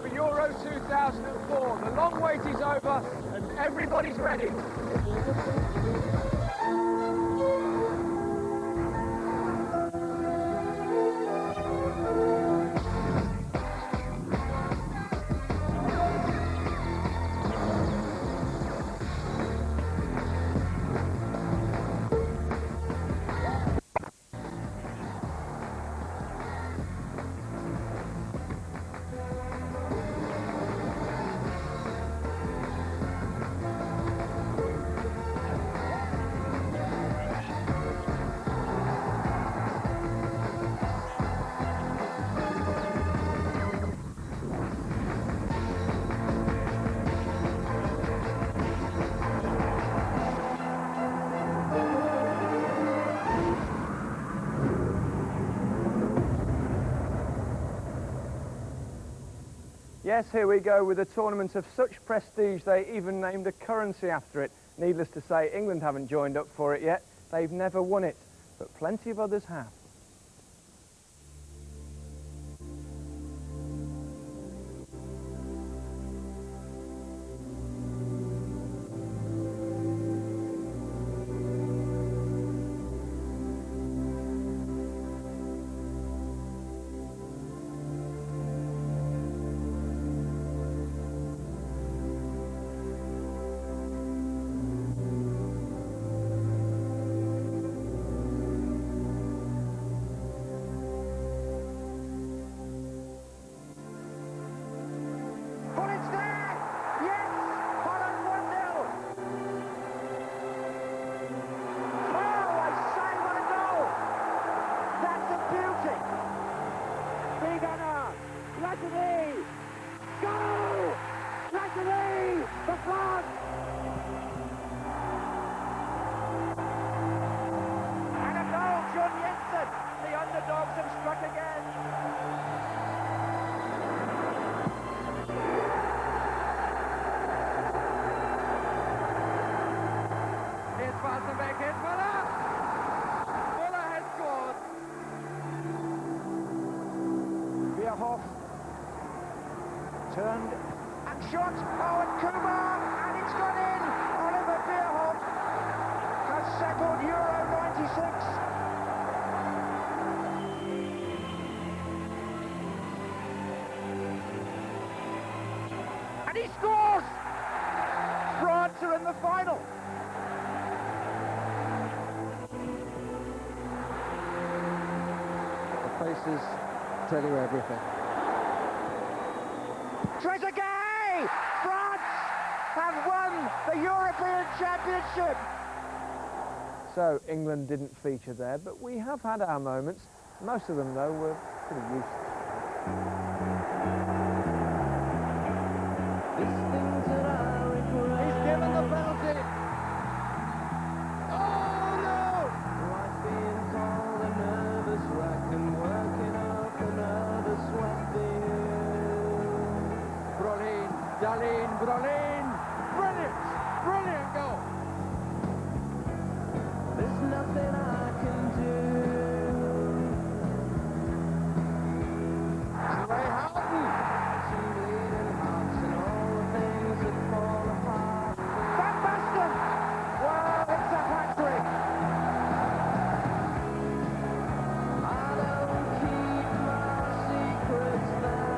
for Euro 2004. The long wait is over and everybody's ready. Yes, here we go with a tournament of such prestige they even named a currency after it. Needless to say, England haven't joined up for it yet. They've never won it, but plenty of others have. Turned and shot. Oh, and Kumar, and it's gone in. Oliver Bierhoff has settled Euro 96. And he scores! France are in the final. The faces tell you everything. Trezeguet! France have won the European Championship! So England didn't feature there, but we have had our moments. Most of them, though, were pretty useless. He's given the penalty. Oh no! Life being called a nervous wreck and working up another sweat. Brolin, brilliant goal. There's nothing I can do. Ray Houghton. Some bleeding hearts and all the things that fall apart. Van Basten! Wow, it's a hat-trick! I don't keep my secrets there.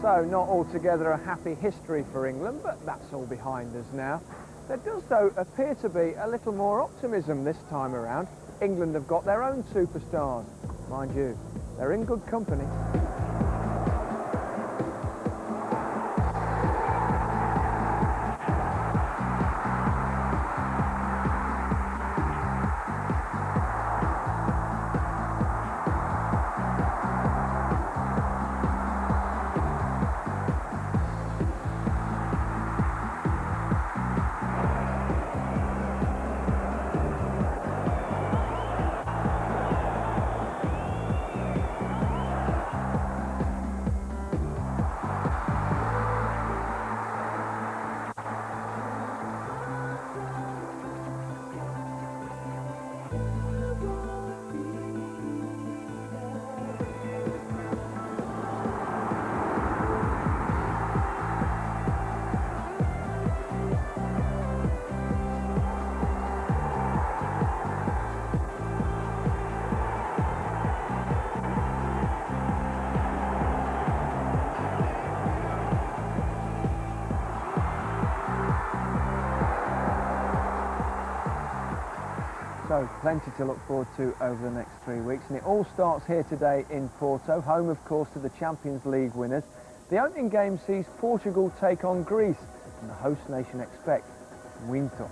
So, not altogether a happy history for England, but that's all behind us now. There does, though, appear to be a little more optimism this time around. England have got their own superstars. Mind you, they're in good company. So plenty to look forward to over the next 3 weeks, and it all starts here today in Porto, home of course to the Champions League winners. The opening game sees Portugal take on Greece, and the host nation expect Winto.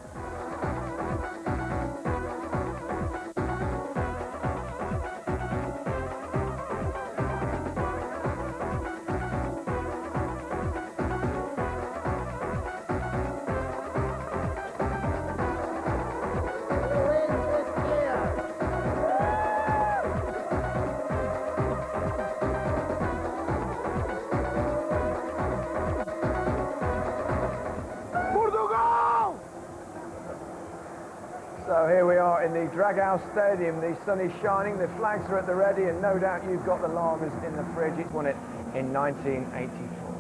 So here we are in the Dragao Stadium. The sun is shining, the flags are at the ready, and no doubt you've got the llamas in the fridge. It's won it in 1984.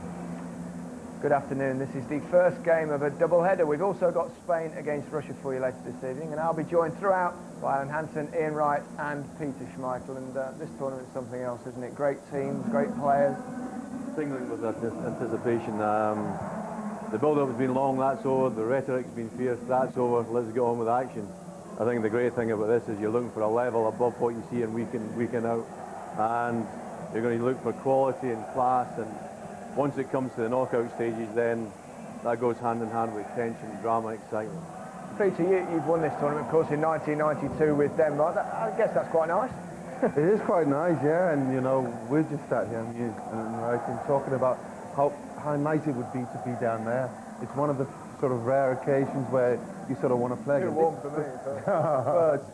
Good afternoon. This is the first game of a double-header. We've also got Spain against Russia for you later this evening, and I'll be joined throughout by Alan Hansen, Ian Wright and Peter Schmeichel. And this tournament's something else, isn't it? Great teams, great players. Singling with anticipation. The build-up has been long, that's over. The rhetoric's been fierce, that's over. Let's get on with action. I think the great thing about this is you're looking for a level above what you see in week in out, and you're going to look for quality and class, and once it comes to the knockout stages, then that goes hand in hand with tension, drama, excitement. Peter, you've won this tournament, of course, in 1992 with Denmark. I guess that's quite nice. It is quite nice, yeah, and you know, we're just sat here and talking about how nice it would be to be down there. It's one of the sort of rare occasions where you sort of want to play. It's warm for me.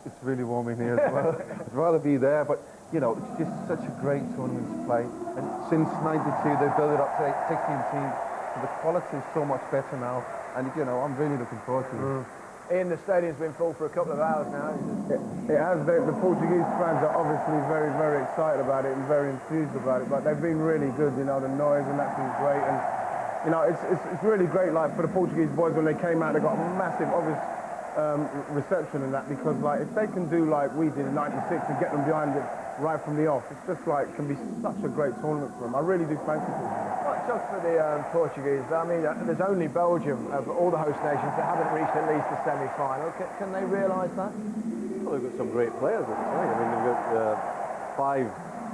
It's really warm in here as well. I'd rather be there, but you know, it's just such a great tournament to play. And since '92, they've built it up to 16 teams, so the quality is so much better now. And you know, I'm really looking forward to it. Ian, the stadium's been full for a couple of hours now. It has. The Portuguese fans are obviously very, very excited about it and very enthused about it, but they've been really good, you know, the noise and that's been great. And you know, it's really great, like, for the Portuguese boys when they came out, they got a massive, obvious reception in that, because, like, if they can do like we did in '96 and get them behind it right from the off, it's just, like, can be such a great tournament for them. I really do fancy Portugal. Not just for the Portuguese, I mean, there's only Belgium of all the host nations that haven't reached at least the semi-final. Can they realise that? Well, they've got some great players at the time. I mean, they've got 5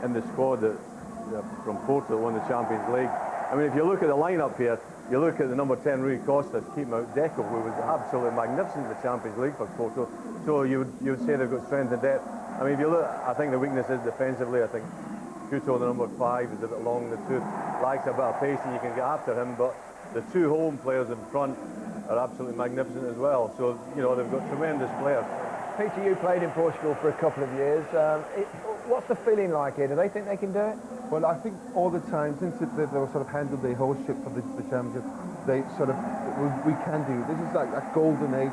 in the squad that, from Porto that won the Champions League. I mean, if you look at the lineup here, you look at the number 10, Rui Costa, keeping out Deco, who was absolutely magnificent in the Champions League for Porto. So you would say they've got strength and depth. I mean, if you look, I think the weakness is defensively. I think Couto, the number 5, is a bit long. The 2 lacks a bit of pace, and you can get after him. But the 2 home players in front are absolutely magnificent as well. So, you know, they've got tremendous players. Peter, you played in Portugal for a couple of years. What's the feeling like here? Do they think they can do it? Well, I think all the time, since they sort of handled the hostship for the championship, they sort of, we can do it. This is like a golden age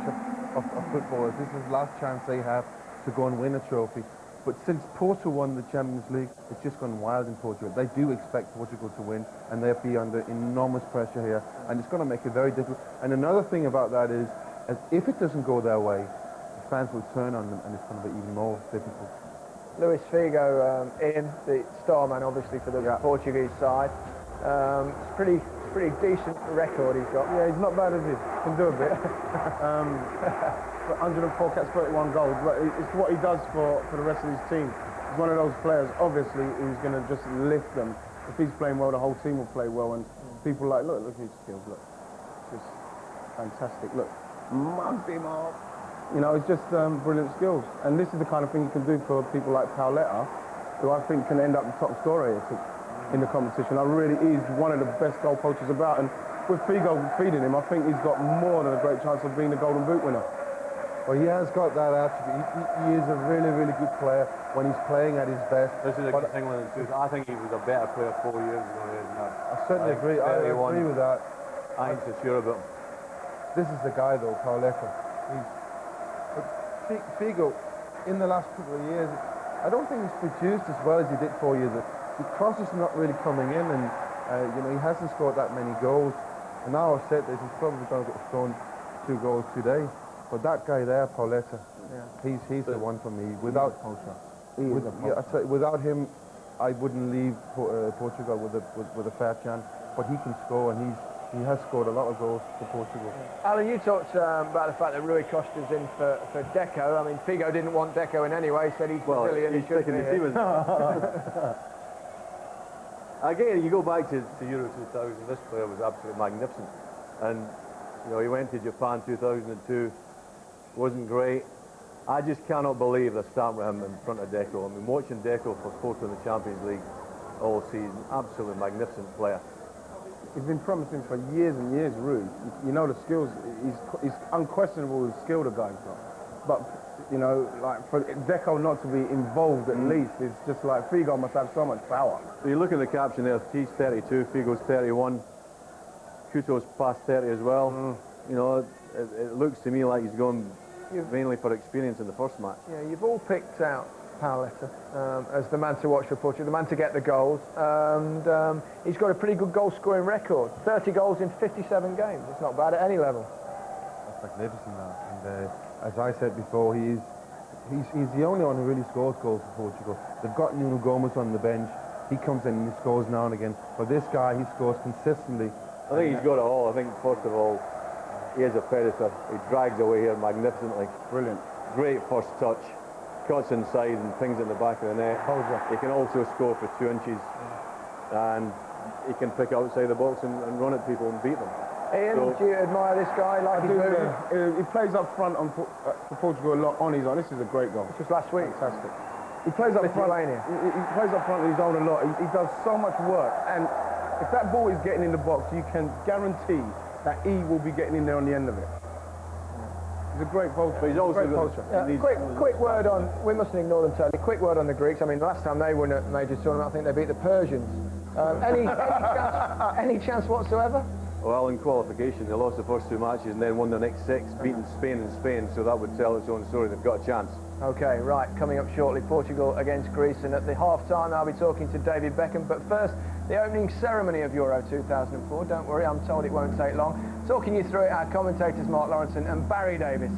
of footballers. This is the last chance they have to go and win a trophy. But since Porto won the Champions League, it's just gone wild in Portugal. They do expect Portugal to win, and they'll be under enormous pressure here, and it's going to make it very difficult. And another thing about that is, if it doesn't go their way, the fans will turn on them, and it's going to be even more difficult. Luis Figo, Ian, the star man obviously for the Portuguese side. It's pretty Pretty decent record he's got. Yeah, he's not bad, is he? Can do a bit. 104 caps, 31 goals, but it's what he does for the rest of his team. He's one of those players, obviously, who's going to just lift them. If he's playing well, the whole team will play well, and people are like, look at his skills, look. Just fantastic, look. Mugged him off. You know, it's just brilliant skills. And this is the kind of thing you can do for people like Paoletta, who I think can end up the top scorer in the competition. He's one of the best goal poachers about, and with Figo feeding him, I think he's got more than a great chance of being the Golden Boot winner. Well, he has got that attribute. He is a really, really good player when he's playing at his best. This is a good thing with him. I think he was a better player 4 years ago than he is now. I certainly agree. I agree with that. I ain't so sure about him. This is the guy, though, Paoletta. Figo, in the last couple of years, I don't think he's produced as well as he did 4 years ago. The cross is not really coming in, and you know, he hasn't scored that many goals. And now I've said this, he's probably going to get scored 2 goals today. But that guy there, Paoletta, he's the one for me. Without without him, I wouldn't leave Portugal with a fair chance. But he can score, and he has scored a lot of goals for Portugal. Alan, you talked about the fact that Rui Costa's in for Deco. I mean, Figo didn't want Deco in anyway. He said he's brilliant. He's sticking to team. Again, you go back to Euro 2000. This player was absolutely magnificent, and you know, he went to Japan 2002. Wasn't great. I just cannot believe they're starting with him in front of Deco. I mean, watching Deco for Porto in the Champions League all season, absolutely magnificent player. He's been promising for years and years, Rui. You know the skills, he's unquestionable the skill the guy's got. But, you know, like for Deco not to be involved at least, it's just like Figo must have so much power. So you look at the caption there, he's 32, Figo's 31, Couto's past 30 as well. You know, it looks to me like he's going mainly for experience in the first match. Yeah, you've all picked out Paoletta as the man to watch for Portugal, the man to get the goals, and he's got a pretty good goal-scoring record. 30 goals in 57 games. It's not bad at any level. That's magnificent, that. And as I said before, he's the only one who really scores goals for Portugal. They've got Nuno Gomes on the bench. He comes in and he scores now and again. But this guy, he scores consistently. I think he's got it all. I think, first of all, he is a predator. He drags away here magnificently. Brilliant. Great first touch. Cuts inside and pings in the back of the net. He can also score for 2 inches. And he can pick outside the box and run at people and beat them. Ian, do you admire this guy? Like He plays up front for Portugal a lot on his own. This is a great goal. This was last week. Fantastic. He plays up front. He plays up front on his own a lot. He does so much work. And if that ball is getting in the box, you can guarantee that he will be getting in there on the end of it. He's a great poacher. But he's also great poacher. Yeah, quick word on, we mustn't ignore them totally, quick word on the Greeks. I mean, last time they won a major tournament, I think they beat the Persians. Any chance whatsoever? Well, in qualification, they lost the first 2 matches and then won the next 6, beating Spain in Spain, so that would tell its own story. They've got a chance. OK, right, coming up shortly, Portugal against Greece, and at the half-time I'll be talking to David Beckham, but first, the opening ceremony of Euro 2004. Don't worry, I'm told it won't take long. Talking you through it, our commentators Mark Lawrenson and Barry Davis.